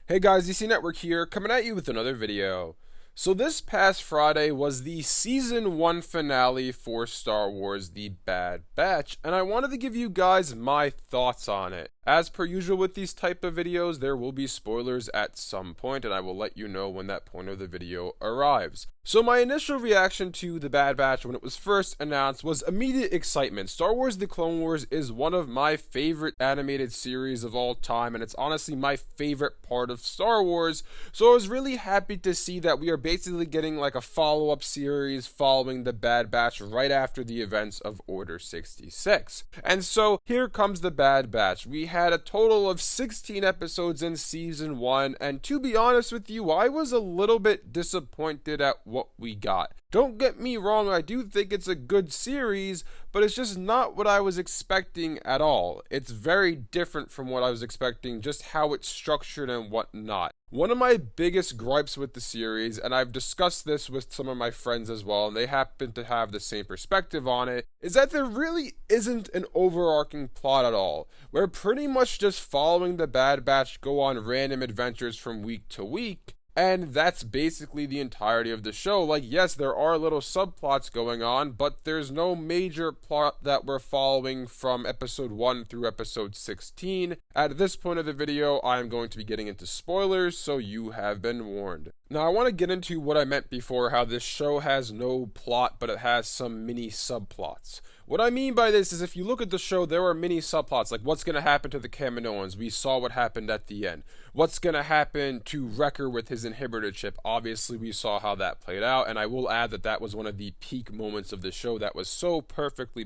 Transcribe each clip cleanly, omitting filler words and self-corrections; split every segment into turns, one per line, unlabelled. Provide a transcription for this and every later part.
Hey guys, DC Network here, coming at you with another video. So this past Friday was the Season 1 finale for Star Wars The Bad Batch, and I wanted to give you guys my thoughts on it. As per usual with these type of videos, there will be spoilers at some point, and I will let you know when that point of the video arrives. So my initial reaction to The Bad Batch when it was first announced was immediate excitement. Star Wars The Clone Wars is one of my favorite animated series of all time, and it's honestly my favorite part of Star Wars, so I was really happy to see that we are basically getting like a follow-up series following The Bad Batch right after the events of Order 66. And so here comes The Bad Batch. We had a total of 16 episodes in Season 1, and to be honest with you, I was a little bit disappointed at what we got. Don't get me wrong, I do think it's a good series, but it's just not what I was expecting at all. It's very different from what I was expecting, just how it's structured and whatnot. One of my biggest gripes with the series, and I've discussed this with some of my friends as well, and they happen to have the same perspective on it, is that there really isn't an overarching plot at all. We're pretty much just following the Bad Batch go on random adventures from week to week, and that's basically the entirety of the show. Like, yes, there are little subplots going on, but there's no major plot that we're following from episode 1 through episode 16. At this point of the video, I am going to be getting into spoilers, so you have been warned. Now, I want to get into what I meant before, how this show has no plot, but it has some mini subplots. What I mean by this is if you look at the show, there are mini subplots, like what's going to happen to the Kaminoans. We saw what happened at the end. What's going to happen to Wrecker with his inhibitor chip? Obviously, we saw how that played out, and I will add that that was one of the peak moments of the show that was so perfectly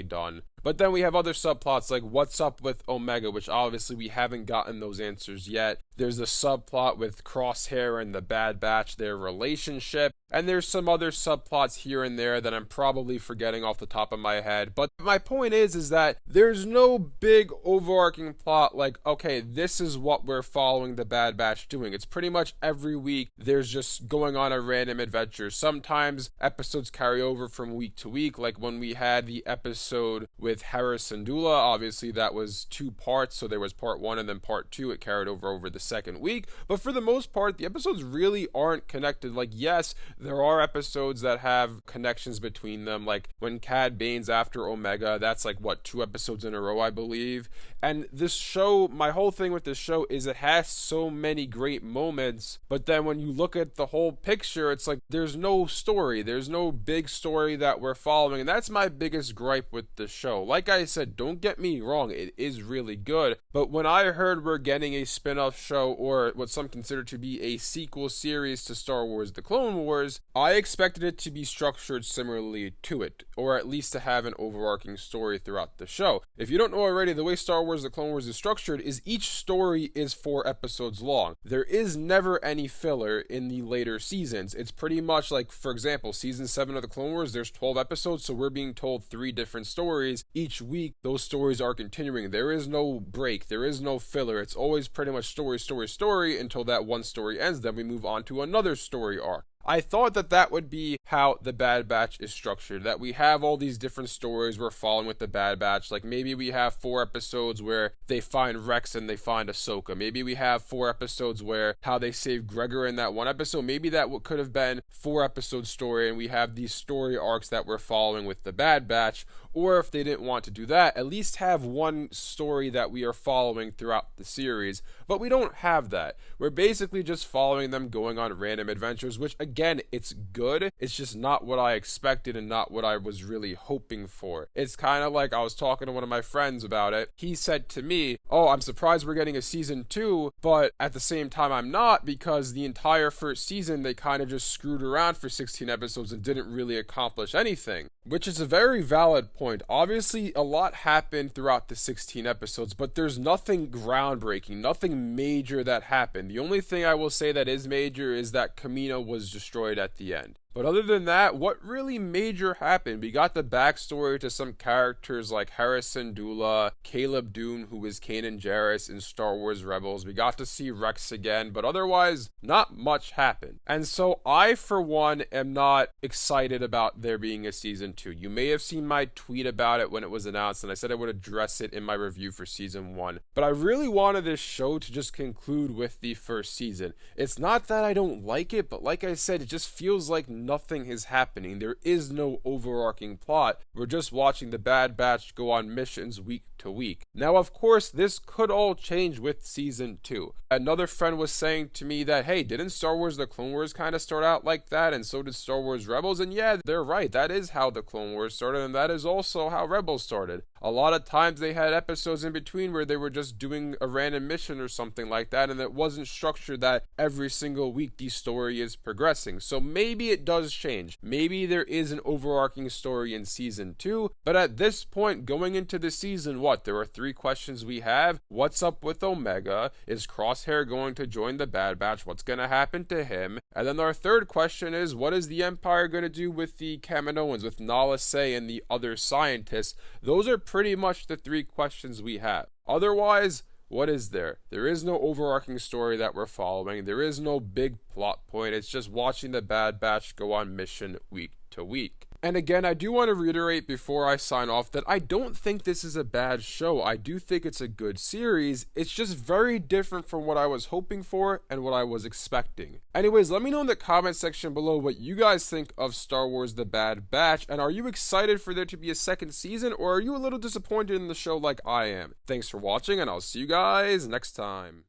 done. But then we have other subplots like what's up with Omega, which obviously we haven't gotten those answers yet. There's a subplot with Crosshair and the Bad Batch, their relationship. And there's some other subplots here and there that I'm probably forgetting off the top of my head. But my point is that there's no big overarching plot like, okay, this is what we're following the Bad Batch doing. It's pretty much every week there's just going on a random adventure. Sometimes episodes carry over from week to week, like when we had the episode with Hera Syndulla. Obviously that was 2 parts, so there was part 1 and then part 2. It carried over the second week. But for the most part, the episodes really aren't connected. Like, yes, there are episodes that have connections between them, like when Cad Bane's after Omega, that's like, what, 2 episodes in a row, I believe. And this show, my whole thing with this show is it has so many great moments, but then when you look at the whole picture, it's like there's no story, there's no big story that we're following, and that's my biggest gripe with the show. Like I said, don't get me wrong, it is really good, but when I heard we're getting a spin-off show, or what some consider to be a sequel series to Star Wars The Clone Wars, I expected it to be structured similarly to it, or at least to have an overarching story throughout the show. If you don't know already, the way Star Wars The Clone Wars is structured is each story is 4 episodes long. There is never any filler in the later seasons. It's pretty much like, for example, season 7 of The Clone Wars, there's 12 episodes, so we're being told 3 different stories. Each week, those stories are continuing. There is no break. There is no filler. It's always pretty much story until that one story ends. Then we move on to another story arc. I thought that that would be how the Bad Batch is structured, that we have all these different stories we're following with the Bad Batch. Like maybe we have 4 episodes where they find Rex and they find Ahsoka. Maybe we have 4 episodes where how they save Gregor in that one episode. Maybe that could have been 4 episode story, and we have these story arcs that we're following with the Bad Batch. Or if they didn't want to do that, at least have one story that we are following throughout the series. But we don't have that. We're basically just following them going on random adventures, which again, it's good. It's just not what I expected and not what I was really hoping for. It's kind of like I was talking to one of my friends about it. He said to me, oh, I'm surprised we're getting a season 2, but at the same time I'm not, because the entire first season they kind of just screwed around for 16 episodes and didn't really accomplish anything. Which is a very valid point. Obviously, a lot happened throughout the 16 episodes, but there's nothing groundbreaking, nothing major that happened. The only thing I will say that is major is that Kamino was destroyed at the end. But other than that, what really major happened? We got the backstory to some characters like Hera Syndulla, Caleb Dune, who was Kanan Jarrus in Star Wars Rebels. We got to see Rex again, but otherwise, not much happened. And so I, for one, am not excited about there being a season 2. You may have seen my tweet about it when it was announced, and I said I would address it in my review for season 1. But I really wanted this show to just conclude with the first season. It's not that I don't like it, but like I said, it just feels like nothing is happening. There is no overarching plot. We're just watching the Bad Batch go on missions week to week. Now, of course, this could all change with season 2. Another friend was saying to me that, hey, didn't Star Wars The Clone Wars kind of start out like that, and so did Star Wars Rebels? And yeah, they're right. That is how The Clone Wars started, and that is also how Rebels started. A lot of times they had episodes in between where they were just doing a random mission or something like that, and it wasn't structured that every single week the story is progressing. So maybe it does change. Maybe there is an overarching story in season 2, but at this point, going into the season, there are 3 questions we have. What's up with Omega? Is Crosshair going to join the Bad Batch? What's going to happen to him? And then our third question is, what is the Empire going to do with the Kaminoans, with Nala Se and the other scientists? Those are pretty much the 3 questions we have. Otherwise, what is there? There is no overarching story that we're following. There is no big plot point. It's just watching the Bad Batch go on mission week to week. And again, I do want to reiterate before I sign off that I don't think this is a bad show. I do think it's a good series. It's just very different from what I was hoping for and what I was expecting. Anyways, let me know in the comment section below what you guys think of Star Wars The Bad Batch, and are you excited for there to be a second season, or are you a little disappointed in the show like I am? Thanks for watching, and I'll see you guys next time.